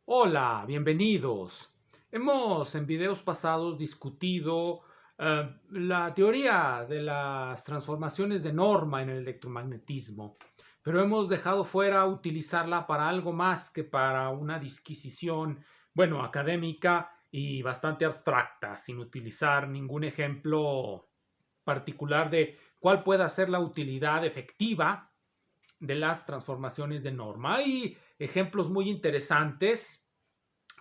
Hola, bienvenidos. Hemos en videos pasados discutido la teoría de las transformaciones de norma en el electromagnetismo, pero hemos dejado fuera utilizarla para algo más que para una disquisición, bueno, académica y bastante abstracta, sin utilizar ningún ejemplo particular de cuál pueda ser la utilidad efectiva de las transformaciones de norma. Hay ejemplos muy interesantes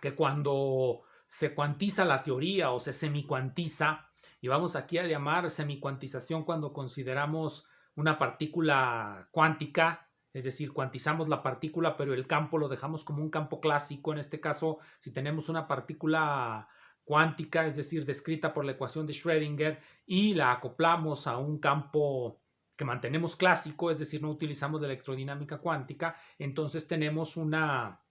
que cuando se cuantiza la teoría o se semicuantiza, y vamos aquí a llamar semicuantización cuando consideramos una partícula cuántica, es decir, cuantizamos la partícula, pero el campo lo dejamos como un campo clásico. En este caso, si tenemos una partícula cuántica, es decir, descrita por la ecuación de Schrödinger, y la acoplamos a un campo que mantenemos clásico, es decir, no utilizamos la electrodinámica cuántica, entonces tenemos una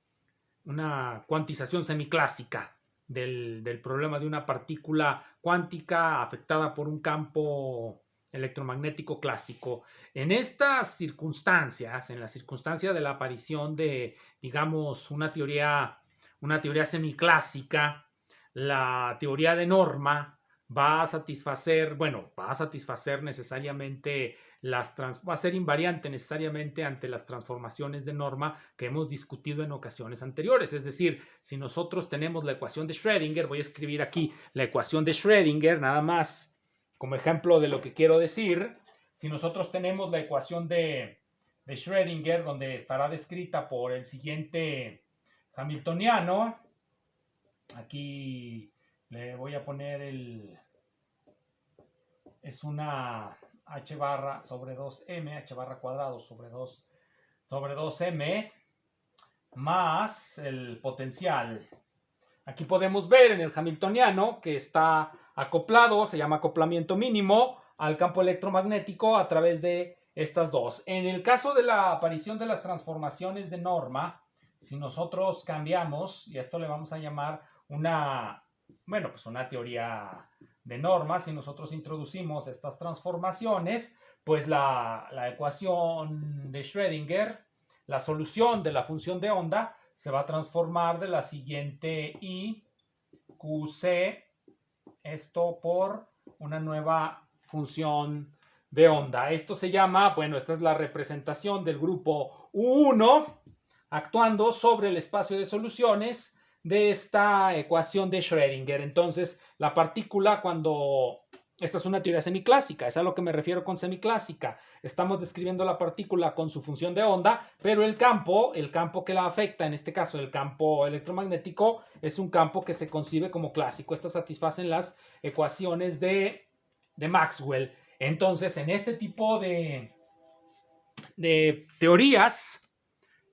cuantización semiclásica del problema de una partícula cuántica afectada por un campo electromagnético clásico. En estas circunstancias, en la circunstancia de la aparición de, digamos, una teoría semiclásica, la teoría de norma va a satisfacer, bueno, va a satisfacer necesariamente va a ser invariante necesariamente ante las transformaciones de norma que hemos discutido en ocasiones anteriores. Es decir, si nosotros tenemos la ecuación de Schrödinger, voy a escribir aquí la ecuación de Schrödinger, nada más como ejemplo de lo que quiero decir. Si nosotros tenemos la ecuación de Schrödinger, donde estará descrita por el siguiente hamiltoniano, aquí le voy a poner es una h barra sobre 2m, h barra cuadrado sobre 2m, más el potencial. Aquí podemos ver en el hamiltoniano que está acoplado, se llama acoplamiento mínimo, al campo electromagnético a través de estas dos. En el caso de la aparición de las transformaciones de norma, si nosotros cambiamos, y a esto le vamos a llamar una teoría de normas, si nosotros introducimos estas transformaciones, pues la ecuación de Schrödinger, la solución de la función de onda, se va a transformar de la siguiente I QC, esto por una nueva función de onda. Esto se llama, bueno, esta es la representación del grupo U1 actuando sobre el espacio de soluciones de esta ecuación de Schrödinger. Entonces, la partícula cuando... Esta es una teoría semiclásica, es a lo que me refiero con semiclásica. Estamos describiendo la partícula con su función de onda, pero el campo que la afecta, en este caso el campo electromagnético, es un campo que se concibe como clásico. Estas satisfacen las ecuaciones de Maxwell. Entonces, en este tipo de teorías,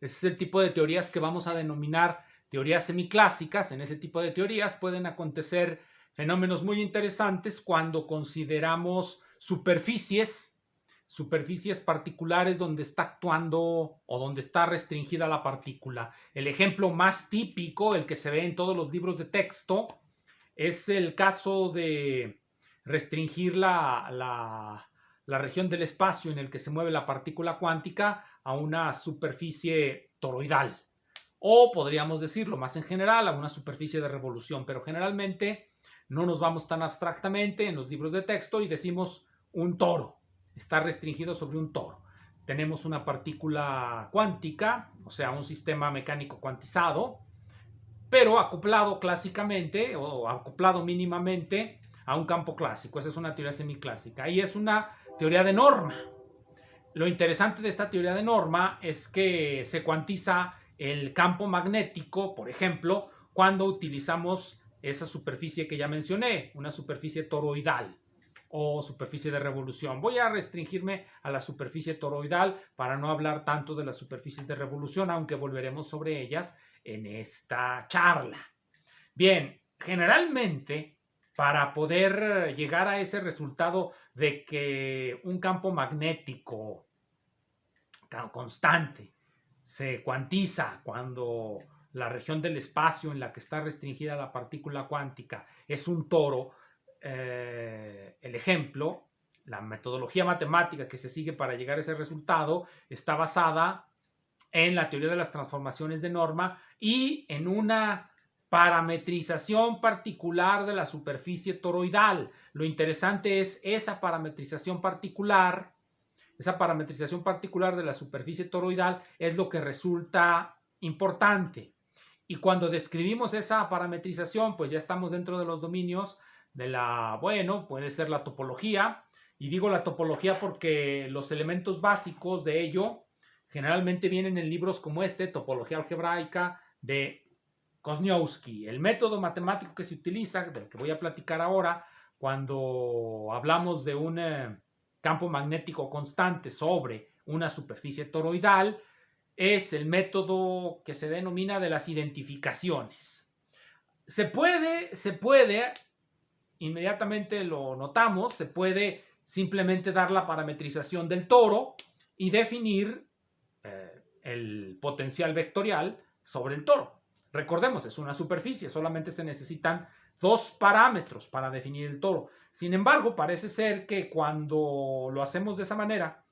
ese es el tipo de teorías que vamos a denominar teorías semiclásicas. En ese tipo de teorías pueden acontecer fenómenos muy interesantes cuando consideramos superficies particulares donde está actuando o donde está restringida la partícula. El ejemplo más típico, el que se ve en todos los libros de texto, es el caso de restringir la región del espacio en el que se mueve la partícula cuántica a una superficie toroidal. O podríamos decirlo más en general, a una superficie de revolución, pero generalmente no nos vamos tan abstractamente en los libros de texto y decimos un toro, está restringido sobre un toro. Tenemos una partícula cuántica, o sea, un sistema mecánico cuantizado, pero acoplado clásicamente o acoplado mínimamente a un campo clásico. Esa es una teoría semiclásica y es una teoría de norma. Lo interesante de esta teoría de norma es que se cuantiza el campo magnético, por ejemplo, cuando utilizamos esa superficie que ya mencioné, una superficie toroidal o superficie de revolución. Voy a restringirme a la superficie toroidal para no hablar tanto de las superficies de revolución, aunque volveremos sobre ellas en esta charla. Bien, generalmente para poder llegar a ese resultado de que un campo magnético constante se cuantiza cuando la región del espacio en la que está restringida la partícula cuántica es un toro, el ejemplo, la metodología matemática que se sigue para llegar a ese resultado está basada en la teoría de las transformaciones de norma y en una parametrización particular de la superficie toroidal. Lo interesante es esa parametrización particular de la superficie toroidal es lo que resulta importante. Y cuando describimos esa parametrización, pues ya estamos dentro de los dominios de puede ser la topología. Y digo la topología porque los elementos básicos de ello generalmente vienen en libros como Topología algebraica de Kozniowski. El método matemático que se utiliza, del que voy a platicar ahora, cuando hablamos de un campo magnético constante sobre una superficie toroidal, es el método que se denomina de las identificaciones. Se puede, inmediatamente lo notamos, se puede simplemente dar la parametrización del toro y definir el potencial vectorial sobre el toro. Recordemos, es una superficie, solamente se necesitan dos parámetros para definir el toro. Sin embargo, parece ser que cuando lo hacemos de esa manera,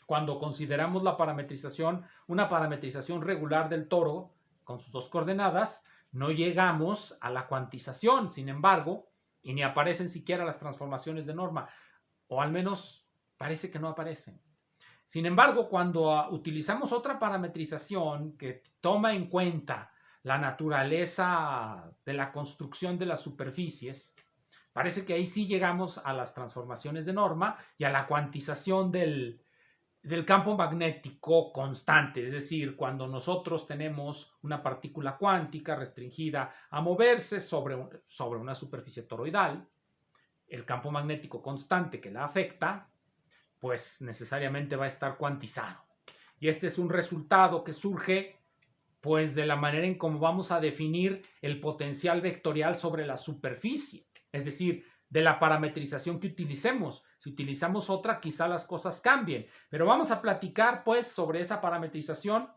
cuando consideramos la parametrización, una parametrización regular del toro con sus dos coordenadas, no llegamos a la cuantización, sin embargo, y ni aparecen siquiera las transformaciones de norma, o al menos parece que no aparecen. Sin embargo, cuando utilizamos otra parametrización que toma en cuenta la naturaleza de la construcción de las superficies, parece que ahí sí llegamos a las transformaciones de norma y a la cuantización del campo magnético constante, es decir, cuando nosotros tenemos una partícula cuántica restringida a moverse sobre una superficie toroidal, el campo magnético constante que la afecta, pues necesariamente va a estar cuantizado. Y este es un resultado que surge pues de la manera en cómo vamos a definir el potencial vectorial sobre la superficie, es decir, de la parametrización que utilicemos. Si utilizamos otra, quizá las cosas cambien, pero vamos a platicar pues sobre esa parametrización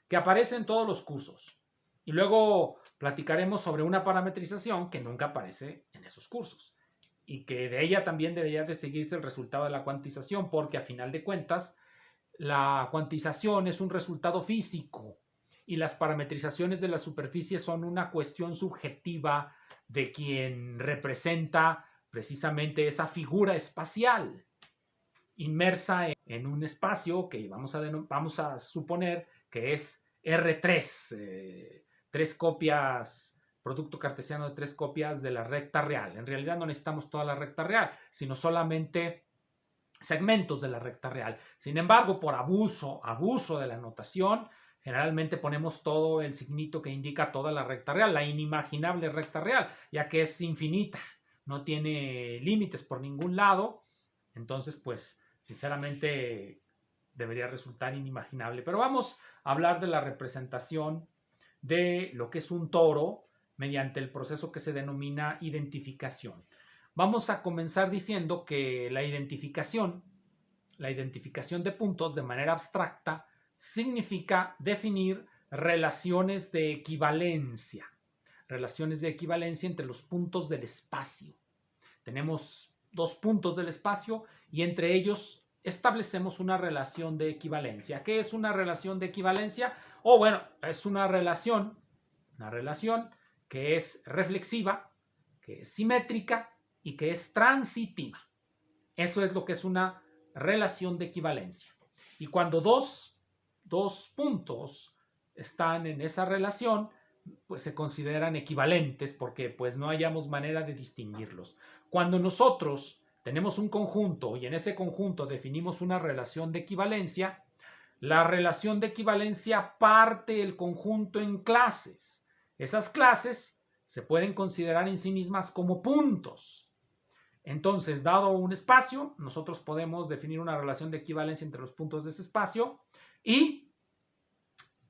que aparece en todos los cursos. Y luego platicaremos sobre una parametrización que nunca aparece en esos cursos y que de ella también debería de seguirse el resultado de la cuantización, porque a final de cuentas la cuantización es un resultado físico y las parametrizaciones de la superficie son una cuestión subjetiva de quien representa precisamente esa figura espacial inmersa en un espacio que vamos a suponer que es R3, tres copias, producto cartesiano de tres copias de la recta real. En realidad no necesitamos toda la recta real, sino solamente segmentos de la recta real. Sin embargo, por abuso de la notación, generalmente ponemos todo el signito que indica toda la recta real, la inimaginable recta real, ya que es infinita, no tiene límites por ningún lado. Entonces, pues, sinceramente, debería resultar inimaginable. Pero vamos a hablar de la representación de lo que es un toro mediante el proceso que se denomina identificación. Vamos a comenzar diciendo que la identificación de puntos de manera abstracta significa definir relaciones de equivalencia entre los puntos del espacio. Tenemos dos puntos del espacio y entre ellos establecemos una relación de equivalencia. ¿Qué es una relación de equivalencia? Bueno, es una relación que es reflexiva, que es simétrica y que es transitiva. Eso es lo que es una relación de equivalencia. Y cuando dos puntos están en esa relación, pues se consideran equivalentes porque pues no hayamos manera de distinguirlos. Cuando nosotros tenemos un conjunto y en ese conjunto definimos una relación de equivalencia, la relación de equivalencia parte el conjunto en clases. Esas clases se pueden considerar en sí mismas como puntos. Entonces, dado un espacio, nosotros podemos definir una relación de equivalencia entre los puntos de ese espacio y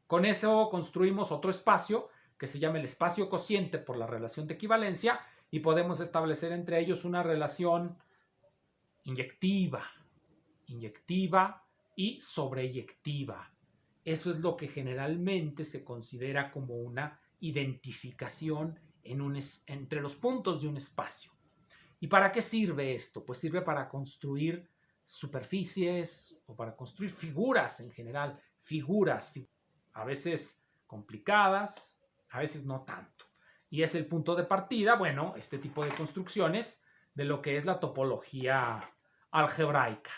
con eso construimos otro espacio que se llama el espacio cociente por la relación de equivalencia y podemos establecer entre ellos una relación inyectiva y sobreyectiva. Eso es lo que generalmente se considera como una identificación entre los puntos de un espacio. ¿Y para qué sirve esto? Pues sirve para construir superficies o para construir figuras en general, figuras a veces complicadas, a veces no tanto. Y es el punto de partida, bueno, este tipo de construcciones de lo que es la topología algebraica.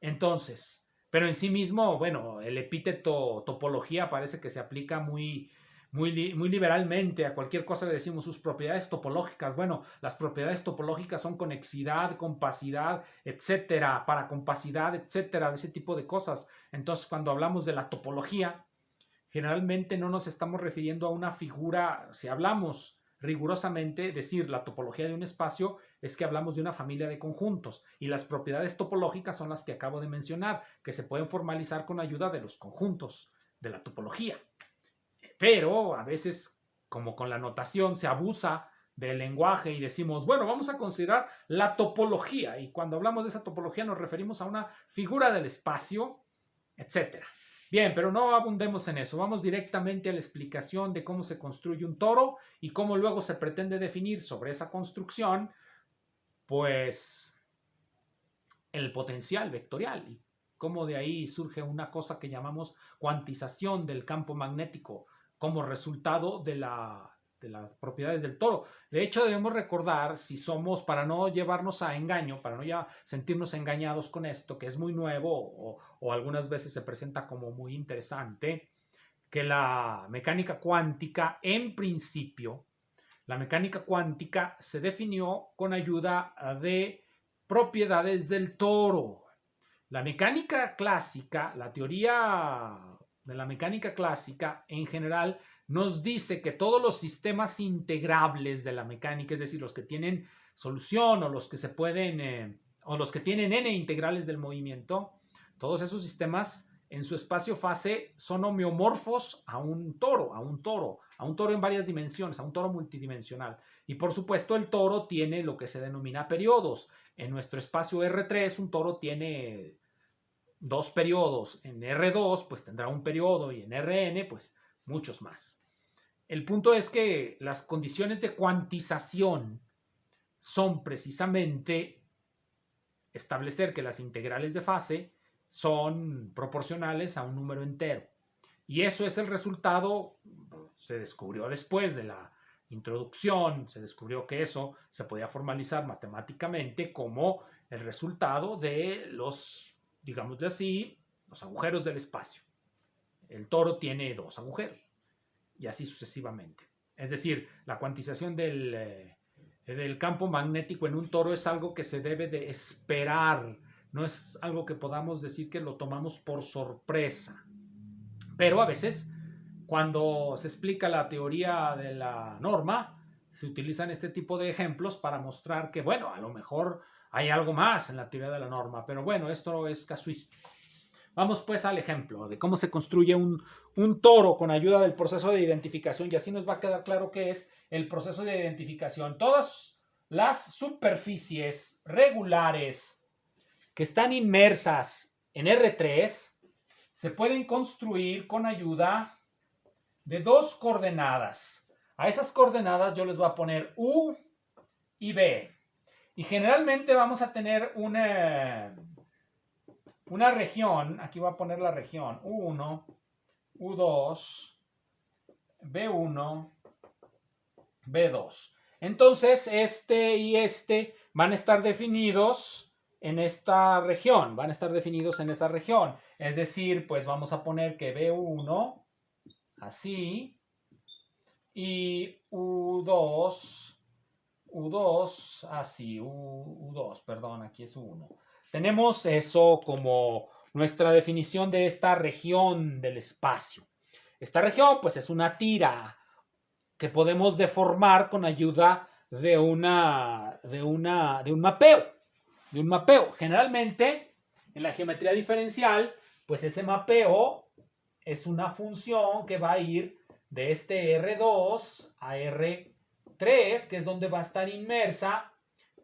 Entonces, pero en sí mismo, bueno, el epíteto topología parece que se aplica muy liberalmente. A cualquier cosa le decimos sus propiedades topológicas. Bueno, las propiedades topológicas son conexidad, compacidad, etcétera, paracompacidad, etcétera, de ese tipo de cosas. Entonces, cuando hablamos de la topología, generalmente no nos estamos refiriendo a una figura. Si hablamos rigurosamente, decir la topología de un espacio es que hablamos de una familia de conjuntos, y las propiedades topológicas son las que acabo de mencionar, que se pueden formalizar con ayuda de los conjuntos de la topología. Pero a veces, como con la notación, se abusa del lenguaje y decimos, bueno, vamos a considerar la topología, y cuando hablamos de esa topología nos referimos a una figura del espacio, etcétera. Bien, pero no abundemos en eso. Vamos directamente a la explicación de cómo se construye un toro y cómo luego se pretende definir sobre esa construcción, pues, el potencial vectorial, y cómo de ahí surge una cosa que llamamos cuantización del campo magnético como resultado de las propiedades del toro. De hecho, debemos recordar, si somos, para no llevarnos a engaño, para no ya sentirnos engañados con esto, que es muy nuevo o algunas veces se presenta como muy interesante, que la mecánica cuántica, en principio, la mecánica cuántica se definió con ayuda de propiedades del toro. La mecánica clásica, la teoría de la mecánica clásica en general, nos dice que todos los sistemas integrables de la mecánica, es decir, los que tienen solución o los que se pueden, o los que tienen n integrales del movimiento, todos esos sistemas en su espacio-fase son homeomorfos a un toro, en varias dimensiones, a un toro multidimensional. Y por supuesto el toro tiene lo que se denomina periodos. En nuestro espacio R3 un toro tiene dos periodos. En R2 pues tendrá un periodo, y en Rn pues muchos más. El punto es que las condiciones de cuantización son precisamente establecer que las integrales de fase son proporcionales a un número entero. Y eso es el resultado, se descubrió después de la introducción, se descubrió que eso se podía formalizar matemáticamente como el resultado de los, digámosle así, los agujeros del espacio. El toro tiene dos agujeros, y así sucesivamente. Es decir, la cuantización del campo magnético en un toro es algo que se debe de esperar, no es algo que podamos decir que lo tomamos por sorpresa. Pero a veces, cuando se explica la teoría de la norma, se utilizan este tipo de ejemplos para mostrar que, bueno, a lo mejor hay algo más en la teoría de la norma, pero bueno, esto es casuístico. Vamos pues al ejemplo de cómo se construye un toro con ayuda del proceso de identificación, y así nos va a quedar claro qué es el proceso de identificación. Todas las superficies regulares que están inmersas en R3 se pueden construir con ayuda de dos coordenadas. A esas coordenadas yo les voy a poner U y B. Y generalmente vamos a tener una región, aquí voy a poner la región U1, U2, B1, B2. Entonces, este y este van a estar definidos en esta región, Es decir, pues vamos a poner que B1, así, y U2, así, U2, perdón, aquí es U1. Tenemos eso como nuestra definición de esta región del espacio. Esta región, pues, es una tira que podemos deformar con ayuda de un mapeo. Generalmente, en la geometría diferencial, pues ese mapeo es una función que va a ir de este R2 a R3, que es donde va a estar inmersa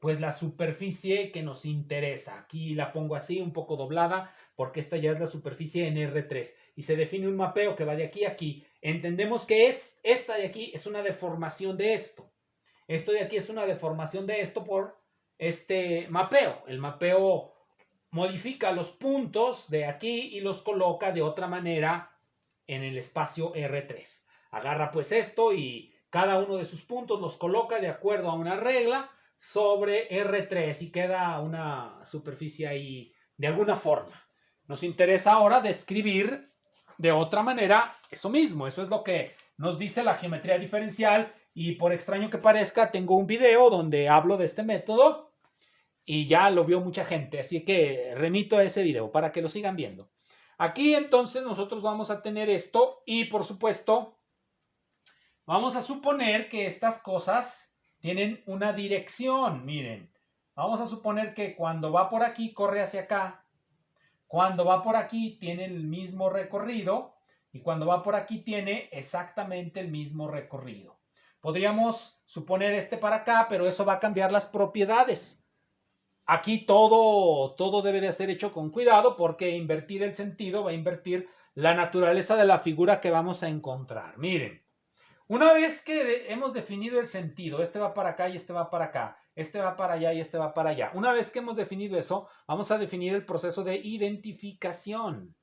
pues la superficie que nos interesa. Aquí la pongo así, un poco doblada, porque esta ya es la superficie en R3. Y se define un mapeo que va de aquí a aquí. Entendemos que esta de aquí es una deformación de esto. Esto de aquí es una deformación de esto por este mapeo. El mapeo modifica los puntos de aquí y los coloca de otra manera en el espacio R3. Agarra pues esto y cada uno de sus puntos los coloca de acuerdo a una regla sobre R3 y queda una superficie ahí de alguna forma. Nos interesa ahora describir de otra manera eso mismo. Eso es lo que nos dice la geometría diferencial y por extraño que parezca, tengo un video donde hablo de este método y ya lo vio mucha gente, así que remito a ese video para que lo sigan viendo. Aquí entonces nosotros vamos a tener esto y por supuesto vamos a suponer que estas cosas tienen una dirección. Miren, vamos a suponer que cuando va por aquí corre hacia acá, cuando va por aquí tiene el mismo recorrido y cuando va por aquí tiene exactamente el mismo recorrido. Podríamos suponer este para acá, pero eso va a cambiar las propiedades. Aquí todo debe de ser hecho con cuidado porque invertir el sentido va a invertir la naturaleza de la figura que vamos a encontrar. Miren, una vez que hemos definido el sentido, este va para acá y este va para acá, este va para allá y este va para allá. Una vez que hemos definido eso, vamos a definir el proceso de identificación.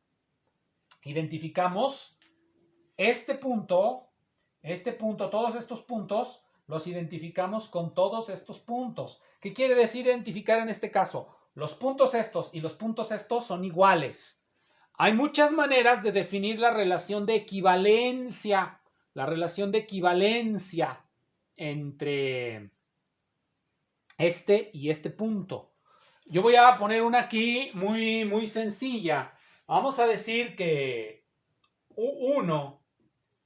Identificamos este punto, todos estos puntos, los identificamos con todos estos puntos. ¿Qué quiere decir identificar en este caso? Los puntos estos y los puntos estos son iguales. Hay muchas maneras de definir la relación de equivalencia. La relación de equivalencia entre este y este punto. Yo voy a poner una aquí muy sencilla. Vamos a decir que U1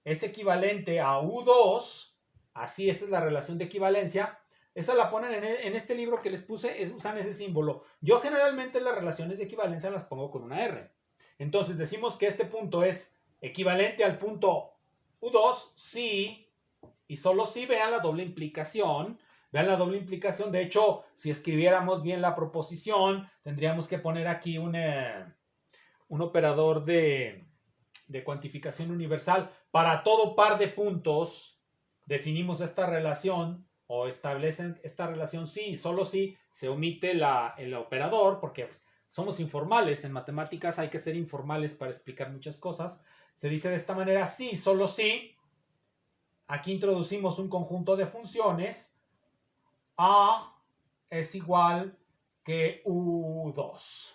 es equivalente a U2. Así, esta es la relación de equivalencia. Esa la ponen en este libro que les puse, usan ese símbolo. Yo generalmente las relaciones de equivalencia las pongo con una R. Entonces decimos que este punto es equivalente al punto U2, sí, y solo si. Vean la doble implicación. Vean la doble implicación. De hecho, si escribiéramos bien la proposición, tendríamos que poner aquí un operador de cuantificación universal. Para todo par de puntos, definimos esta relación o establecen esta relación sí y solo si se omite el operador, porque pues, somos informales. En matemáticas hay que ser informales para explicar muchas cosas. Se dice de esta manera, sí, solo sí. Aquí introducimos un conjunto de funciones. A es igual que U2.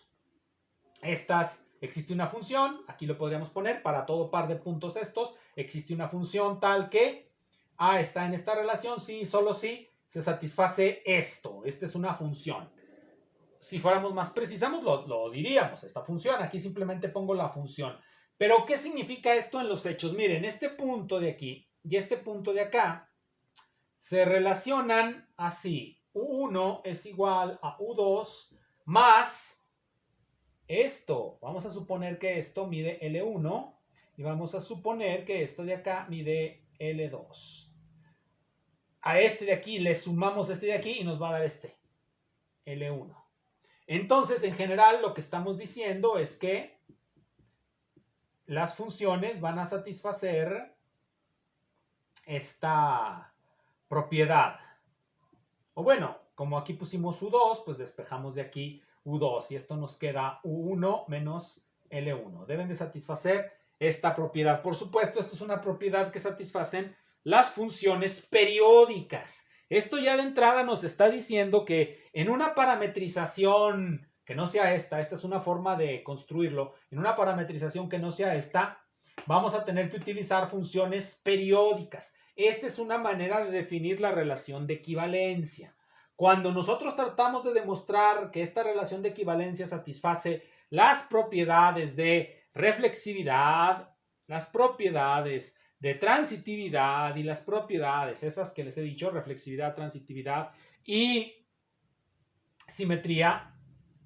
Existe una función, aquí lo podríamos poner, para todo par de puntos estos, existe una función tal que A está en esta relación, sí, solo si se satisface esto. Esta es una función. Si fuéramos más precisos, lo diríamos, esta función. Aquí simplemente pongo la función. Pero, ¿qué significa esto en los hechos? Miren, este punto de aquí y este punto de acá se relacionan así. U1 es igual a U2 más esto. Vamos a suponer que esto mide L1 y vamos a suponer que esto de acá mide L2. A este de aquí le sumamos este de aquí y nos va a dar este, L1. Entonces, en general, lo que estamos diciendo es que las funciones van a satisfacer esta propiedad. O bueno, como aquí pusimos U2, pues despejamos de aquí U2 y esto nos queda U1 menos L1. Deben de satisfacer esta propiedad. Por supuesto, esto es una propiedad que satisfacen las funciones periódicas. Esto ya de entrada nos está diciendo que en una parametrización que no sea esta es una forma de construirlo, en una parametrización que no sea esta, vamos a tener que utilizar funciones periódicas. Esta es una manera de definir la relación de equivalencia. Cuando nosotros tratamos de demostrar que esta relación de equivalencia satisface las propiedades de reflexividad, las propiedades de transitividad y las propiedades, esas que les he dicho, reflexividad, transitividad y simetría,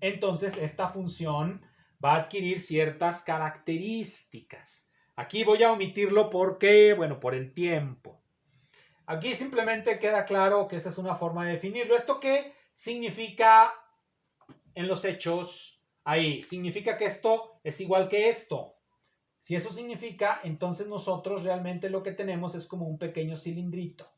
entonces esta función va a adquirir ciertas características. Aquí voy a omitirlo porque, bueno, por el tiempo. Aquí simplemente queda claro que esa es una forma de definirlo. ¿Esto qué significa en los hechos? Ahí, significa que esto es igual que esto. Si eso significa, entonces nosotros realmente lo que tenemos es como un pequeño cilindrito.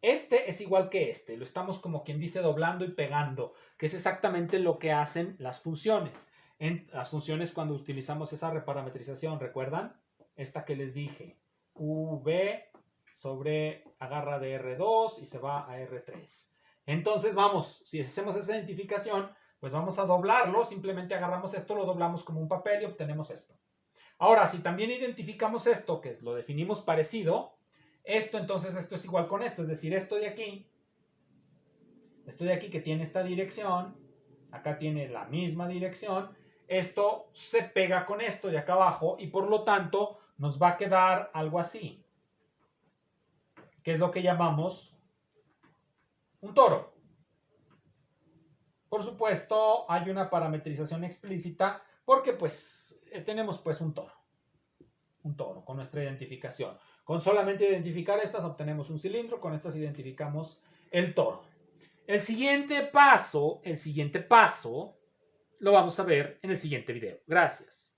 Este es igual que este. Lo estamos como quien dice doblando y pegando, que es exactamente lo que hacen las funciones. En las funciones cuando utilizamos esa reparametrización, ¿recuerdan? esta que les dije, V sobre agarra de R2 y se va a R3. Entonces vamos, si hacemos esa identificación, pues vamos a doblarlo, simplemente agarramos esto, lo doblamos como un papel y obtenemos esto. Ahora, si también identificamos esto, que lo definimos parecido, entonces esto es igual con esto, es decir, esto de aquí que tiene esta dirección, acá tiene la misma dirección, esto se pega con esto de acá abajo y por lo tanto nos va a quedar algo así, que es lo que llamamos un toro. Por supuesto, hay una parametrización explícita porque pues tenemos pues un toro con nuestra identificación. Con solamente identificar estas obtenemos un cilindro, con estas identificamos el toro. El siguiente paso lo vamos a ver en el siguiente video. Gracias.